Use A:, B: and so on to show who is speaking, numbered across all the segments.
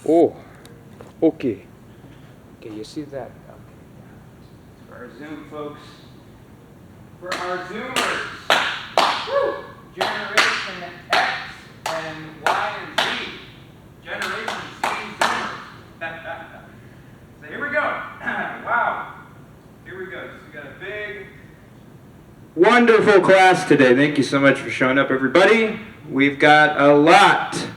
A: Oh, okay. Okay, you see that? Okay. For our Zoom folks, for our Zoomers, woo! Generation X and Y and Z. Generation Z Zoomers. So here we go. Wow. Here we go. So we got a big, wonderful class today. Thank you so much for showing up, everybody. We've got a lot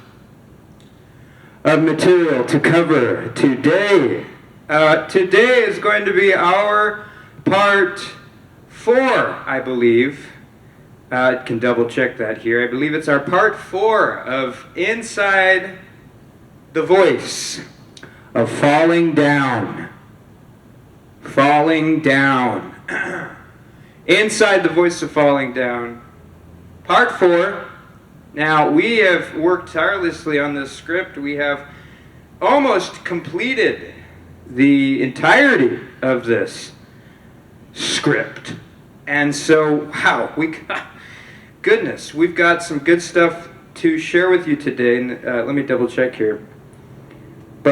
A: of material to cover today. Today is going to be our part 4, I believe. I can double check that here. I believe it's our part 4 of Inside the Voice of Falling Down. Falling Down. Inside the Voice of Falling Down. Part 4. Now, we have worked tirelessly on this script. We have almost completed the entirety of this script. And so, wow, goodness, we've got some good stuff to share with you today. And, let me double check here. We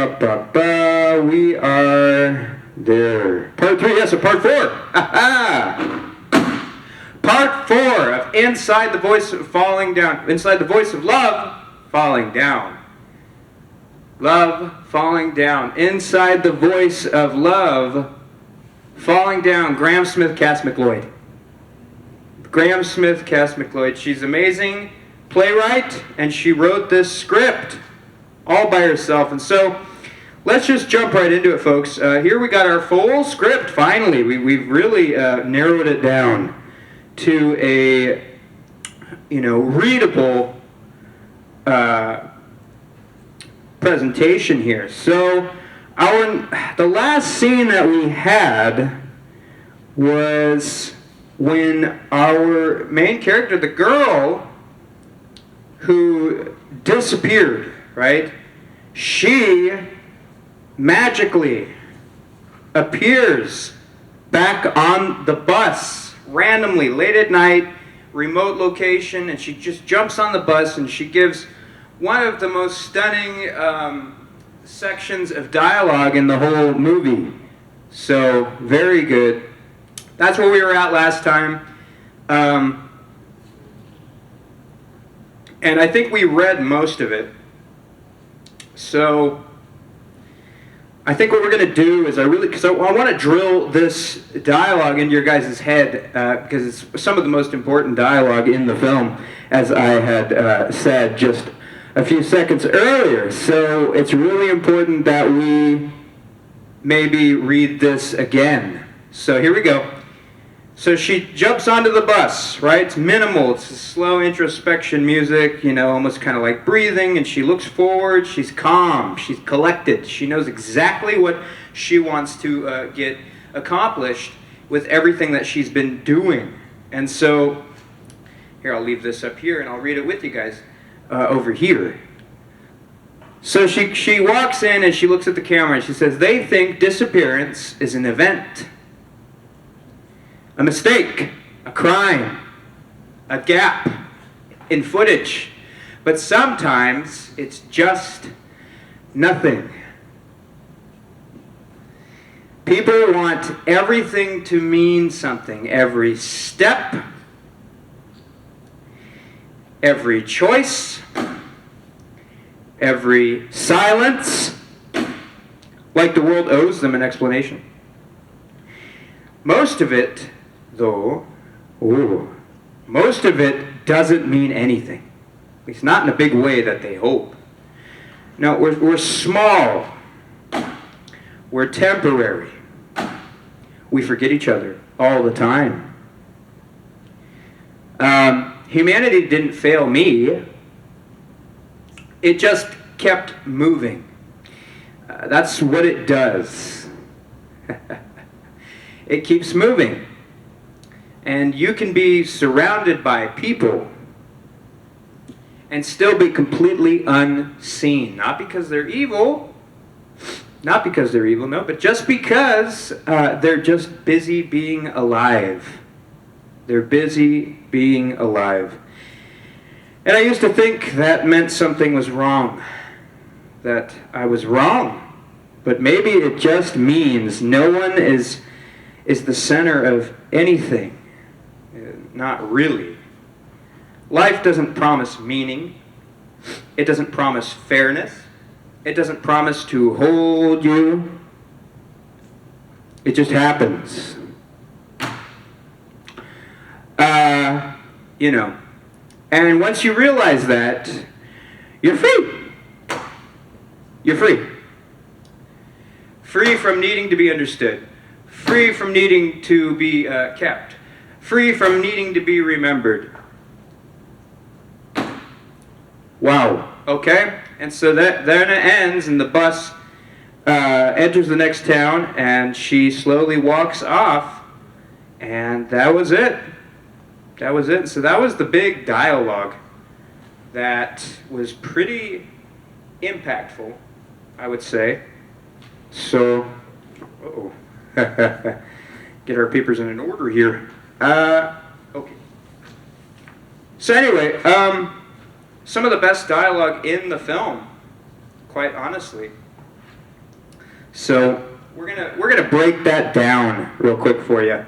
A: are there. Part 3, yes, part 4. Ha-ha! Part 4 of Inside the Voice of Falling Down. Inside the Voice of Love, Falling Down. Love, Falling Down. Inside the Voice of Love, Falling Down. Graham Smith, Cass McLeod. Graham Smith, Cass McLeod. She's amazing playwright, and she wrote this script all by herself. And so, let's just jump right into it, folks. Here we got our full script, finally. We've really narrowed it down to a, readable presentation here. So, the last scene that we had was when our main character, the girl who disappeared, right? She magically appears back on the bus randomly late at night, remote location, and she just jumps on the bus and she gives one of the most stunning sections of dialogue in the whole movie. So, very good. That's where we were at last time. And I think we read most of it. So, I think what we're going to do is I want to drill this dialogue into your guys' head because it's some of the most important dialogue in the film, as I had said just a few seconds earlier. So it's really important that we maybe read this again. So here we go. So she jumps onto the bus, right? It's minimal. It's slow introspection music, almost kind of like breathing. And she looks forward. She's calm. She's collected. She knows exactly what she wants to get accomplished with everything that she's been doing. And so, here, I'll leave this up here and I'll read it with you guys over here. So she walks in and she looks at the camera and she says, "They think disappearance is an event. A mistake, a crime, a gap in footage. But sometimes it's just nothing. People want everything to mean something. Every step, every choice, every silence, like the world owes them an explanation. Most of it, though, most of it doesn't mean anything. At least not in a big way that they hope. No, we're small. We're temporary. We forget each other all the time. Humanity didn't fail me. It just kept moving. That's what it does. It keeps moving. And you can be surrounded by people and still be completely unseen. Not because they're evil. Not because they're evil, no, but just because they're just busy being alive. They're busy being alive. And I used to think that meant something was wrong. that I was wrong. But maybe it just means no one is the center of anything. Not really. Life doesn't promise meaning. It doesn't promise fairness. It doesn't promise to hold you. It just happens. You know. And once you realize that, you're free. You're free. Free from needing to be understood. Free from needing to be kept. Free from needing to be remembered. Wow. Okay? And so then it ends, and the bus enters the next town, and she slowly walks off, and that was it. That was it. So that was the big dialogue that was pretty impactful, I would say. So, get our papers in an order here. Okay. So anyway, some of the best dialogue in the film, quite honestly. So we're gonna break that down real quick for you.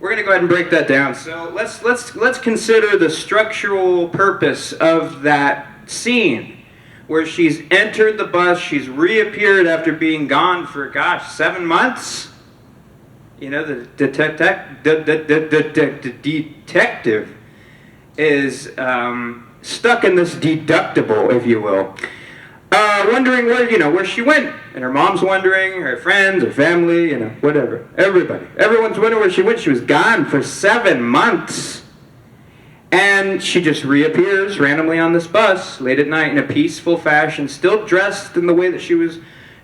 A: We're gonna go ahead and break that down. So let's consider the structural purpose of that scene, where she's entered the bus, she's reappeared after being gone for, gosh, 7 months. You know, the detective is stuck in this deductible, if you will, wondering where she went. And her mom's wondering, her friends, her family, whatever. Everyone's wondering where she went. She was gone for 7 months. And she just reappears randomly on this bus late at night in a peaceful fashion, still dressed in the way that she was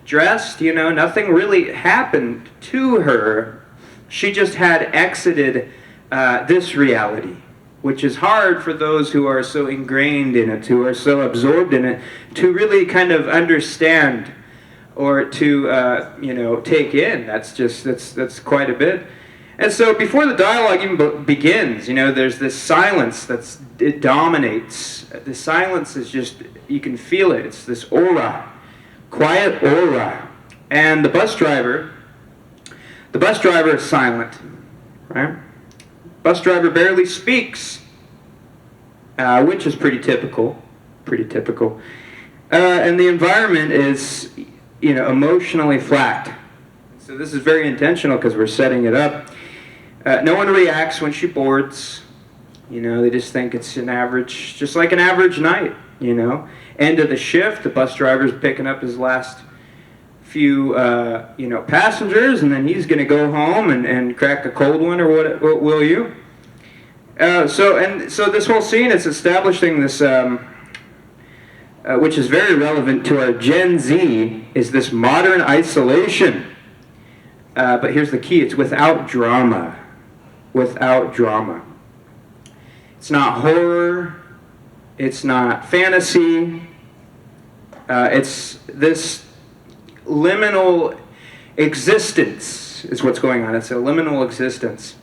A: dressed. Nothing really happened to her. She just had exited this reality, which is hard for those who are so ingrained in it, who are so absorbed in it, to really kind of understand or to take in. That's quite a bit. And so before the dialogue even begins, there's this silence it dominates. The silence is just, you can feel it. It's this aura, quiet aura. And the bus driver is silent, right? Bus driver barely speaks, which is pretty typical. And the environment is, emotionally flat. So this is very intentional because we're setting it up. No one reacts when she boards. They just think it's just like an average night, End of the shift, the bus driver's picking up his last few, passengers, and then he's going to go home and crack a cold one, or what will you? So this whole scene is establishing this, which is very relevant to our Gen Z, is this modern isolation. But here's the key: it's without drama. Without drama. It's not horror. It's not fantasy. It's this liminal existence is what's going on. It's a liminal existence.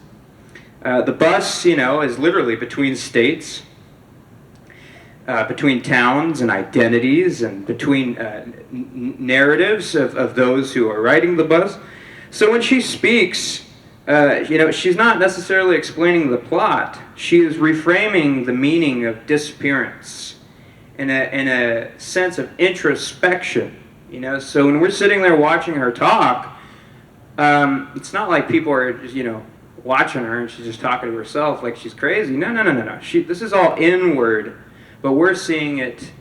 A: The bus, is literally between states, between towns and identities, and between narratives of those who are riding the bus. So when she speaks, she's not necessarily explaining the plot. She is reframing the meaning of disappearance in a sense of introspection. So when we're sitting there watching her talk, it's not like people are just, watching her and she's just talking to herself like she's crazy. No. This is all inward, but we're seeing it.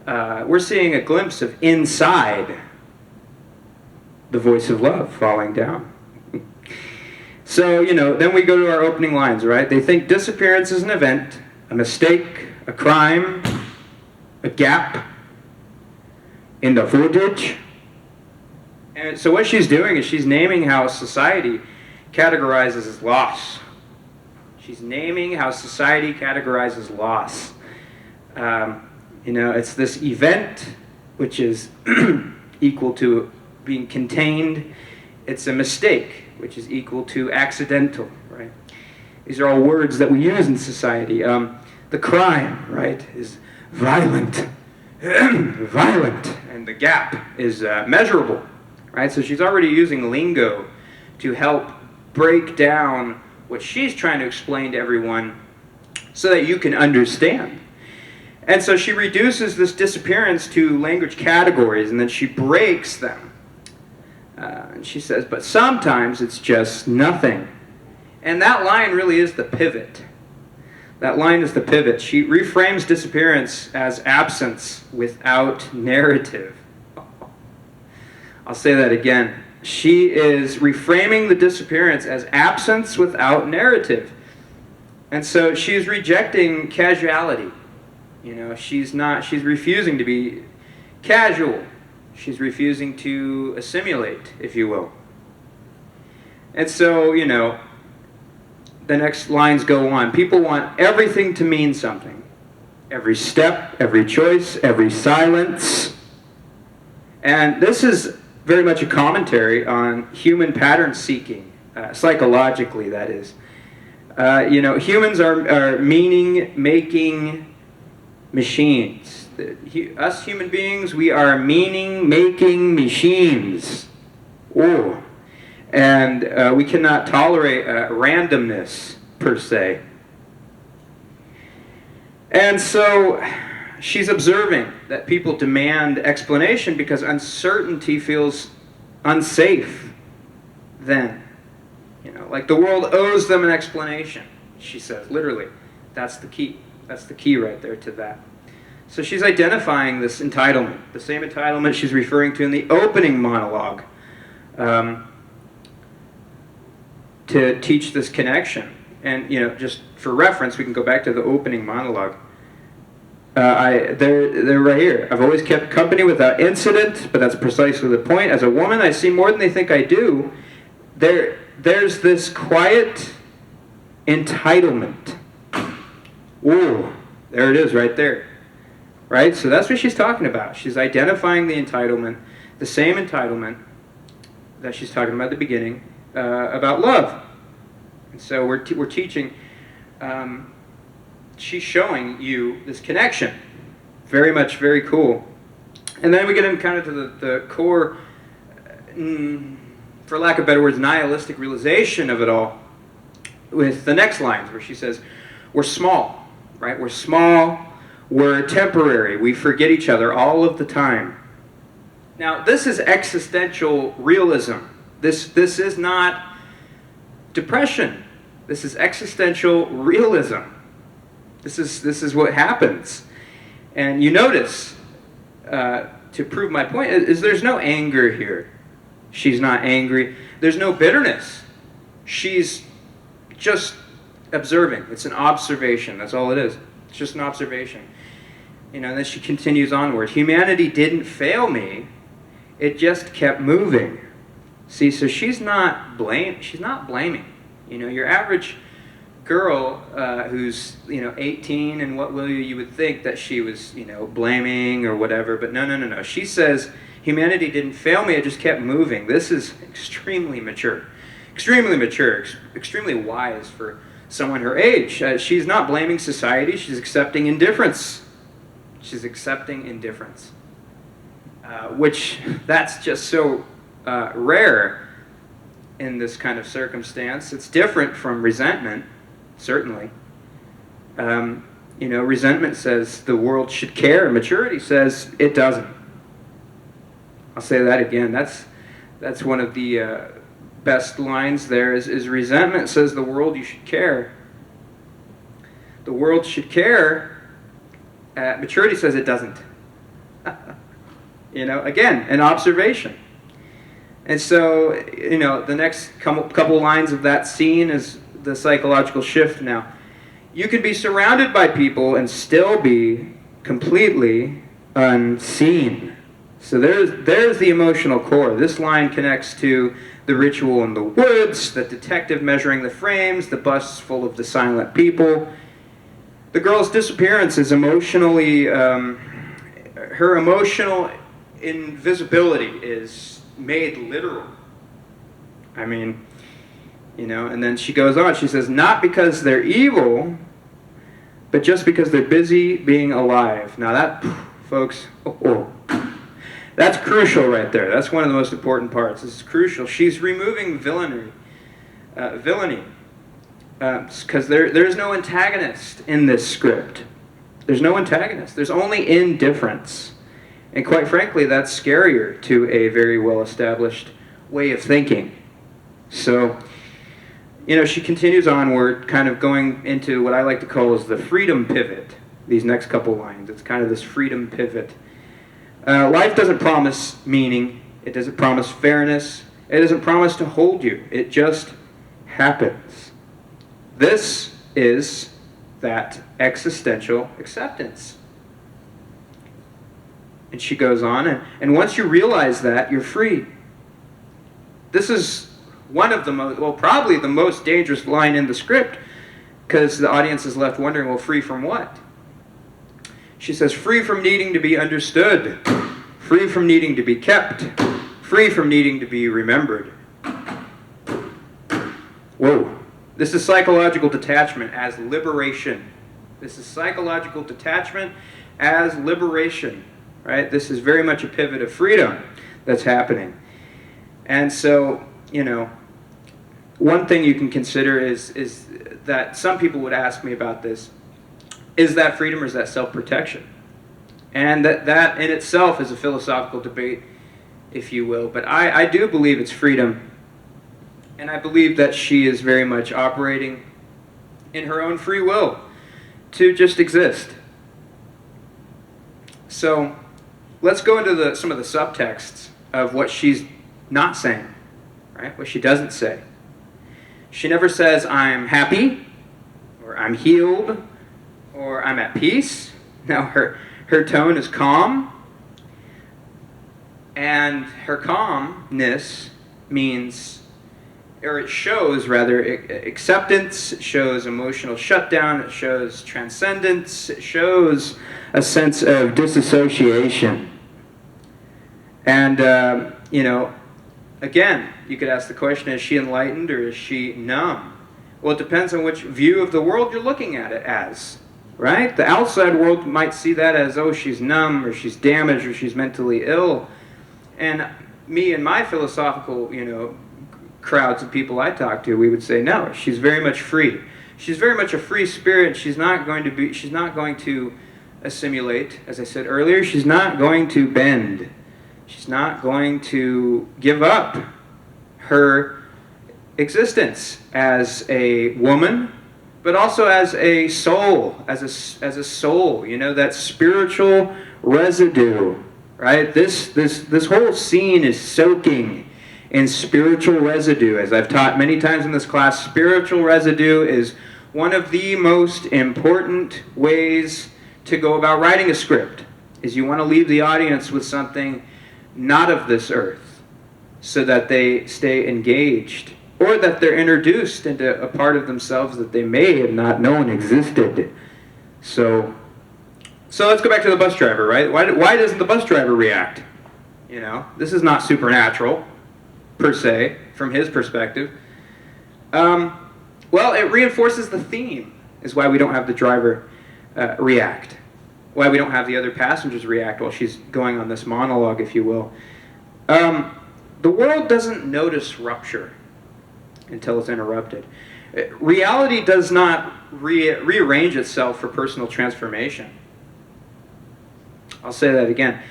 A: We're seeing a glimpse of inside. The voice of love falling down. So, then we go to our opening lines, right? They think disappearance is an event, a mistake, a crime, a gap in the footage. And so what she's doing is she's naming how society categorizes loss. She's naming how society categorizes loss. It's this event which is equal to being contained. It's a mistake, which is equal to accidental, right? These are all words that we use in society. The crime, right, is violent violent, and the gap is measurable, right? So she's already using lingo to help break down what she's trying to explain to everyone so that you can understand. And so she reduces this disappearance to language categories, and then she breaks them. And she says, but sometimes it's just nothing. And that line really is the pivot. That line is the pivot. She reframes disappearance as absence without narrative. I'll say that again. She is reframing the disappearance as absence without narrative. And so she's rejecting casuality. You know, she's refusing to be casual. She's refusing to assimilate, if you will. And so, you know, the next lines go on. People want everything to mean something. Every step, every choice, every silence. And this is very much a commentary on human pattern seeking, psychologically, that is. You know, humans are meaning-making machines. Us human beings, we are meaning-making machines. Oh. And we cannot tolerate randomness, per se. And so she's observing that people demand explanation because uncertainty feels unsafe then. You know, like the world owes them an explanation, she says, literally. That's the key. That's the key right there to that. So she's identifying this entitlement, the same entitlement she's referring to in the opening monologue, to teach this connection. And, you know, just for reference, we can go back to the opening monologue. They're right here. I've always kept company without incident, but that's precisely the point. As a woman, I see more than they think I do. There's this quiet entitlement. Whoa, there it is right there. Right? So that's what she's talking about. She's identifying the entitlement, the same entitlement that she's talking about at the beginning, about love. And so we're teaching, she's showing you this connection. Very much, very cool. And then we get in kind of to the core, for lack of better words, nihilistic realization of it all with the next lines where she says, we're small, right? We're small, we're temporary, we forget each other all of the time. Now, this is existential realism. This is not depression. This is existential realism. This is what happens. And you notice, to prove my point, is there's no anger here. She's not angry. There's no bitterness. She's just observing. It's an observation. That's all it is. It's just an observation. You know, and then she continues onward. Humanity didn't fail me. It just kept moving. See, so she's not blaming. You know, your average girl who's, you know, 18 and what will you would think that she was, you know, blaming or whatever, but no. She says, humanity didn't fail me, it just kept moving. This is extremely mature, extremely wise for someone her age. She's not blaming society, she's accepting indifference. She's accepting indifference, which that's just so rare in this kind of circumstance. It's different from resentment, certainly. You know, resentment says the world should care. Maturity says it doesn't. I'll say that again. That's one of the best lines there is resentment says the world you should care. The world should care. Maturity says it doesn't. You know, again, an observation. And so, you know, the next couple lines of that scene is the psychological shift now. You can be surrounded by people and still be completely unseen. So there's the emotional core. This line connects to the ritual in the woods, the detective measuring the frames, the bus full of the silent people. The girl's disappearance is emotionally, her emotional invisibility is made literal. I mean, you know, and then she goes on, she says, not because they're evil, but just because they're busy being alive. Now that, folks. That's crucial right there. That's one of the most important parts. This is crucial. She's removing villainy, because there's no antagonist in this script. There's no antagonist. There's only indifference. And quite frankly, that's scarier to a very well-established way of thinking. So, she continues onward, kind of going into what I like to call is the freedom pivot. These next couple lines. It's kind of this freedom pivot. Life doesn't promise meaning. It doesn't promise fairness. It doesn't promise to hold you. It just happens. This is that existential acceptance. And she goes on, and once you realize that, you're free. This is one of the probably the most dangerous line in the script, because the audience is left wondering, well, free from what? She says, free from needing to be understood, free from needing to be kept, free from needing to be remembered. Whoa. This is psychological detachment as liberation. This is psychological detachment as liberation, right? This is very much a pivot of freedom that's happening. And so, one thing you can consider is that some people would ask me about this. Is that freedom or is that self-protection? And that in itself is a philosophical debate, if you will. But I do believe it's freedom. And I believe that she is very much operating in her own free will to just exist. So let's go into some of the subtexts of what she's not saying, right? What she doesn't say. She never says, I'm happy, or I'm healed, or I'm at peace. Now her tone is calm, and her calmness means, or it shows rather, acceptance, it shows emotional shutdown, it shows transcendence, it shows a sense of disassociation. And, again, you could ask the question, is she enlightened or is she numb? Well, it depends on which view of the world you're looking at it as, right? The outside world might see that as, oh, she's numb or she's damaged or she's mentally ill. And me and my philosophical, crowds of people I talk to, we would say, no, she's very much free. She's very much a free spirit. She's not going to assimilate, as I said earlier. She's not going to bend. She's not going to give up her existence as a woman, but also as a soul, as a soul, that spiritual residue, right? This whole scene is soaking in spiritual residue. As I've taught many times in this class, spiritual residue is one of the most important ways to go about writing a script, is you want to leave the audience with something not of this earth, so that they stay engaged, or that they're introduced into a part of themselves that they may have not known existed. So let's go back to the bus driver, right? Why doesn't the bus driver react? This is not supernatural, per se, from his perspective. Well, it reinforces the theme, is why we don't have the driver react. Why we don't have the other passengers react while she's going on this monologue, if you will. The world doesn't notice rupture until it's interrupted. Reality does not rearrange itself for personal transformation. I'll say that again.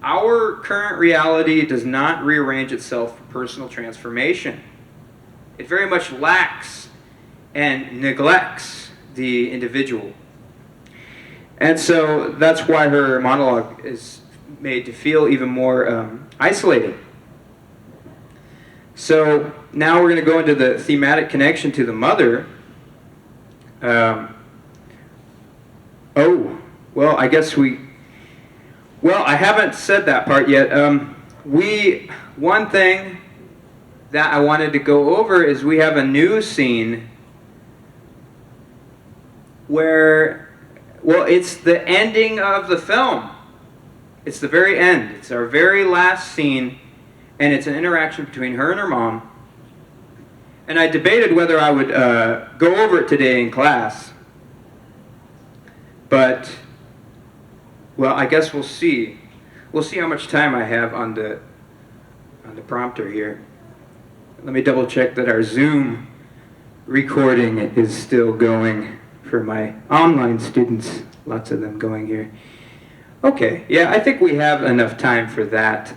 A: Our current reality does not rearrange itself for personal transformation. It very much lacks and neglects the individual. And so that's why her monologue is made to feel even more isolated. So now we're going to go into the thematic connection to the mother. I haven't said that part yet. One thing that I wanted to go over is we have a new scene where, it's the ending of the film. It's the very end. It's our very last scene, and it's an interaction between her and her mom. And I debated whether I would go over it today in class, but Well, I guess we'll see. We'll see how much time I have on the prompter here. Let me double check that our Zoom recording is still going for my online students. Lots of them going here. Okay, yeah, I think we have enough time for that.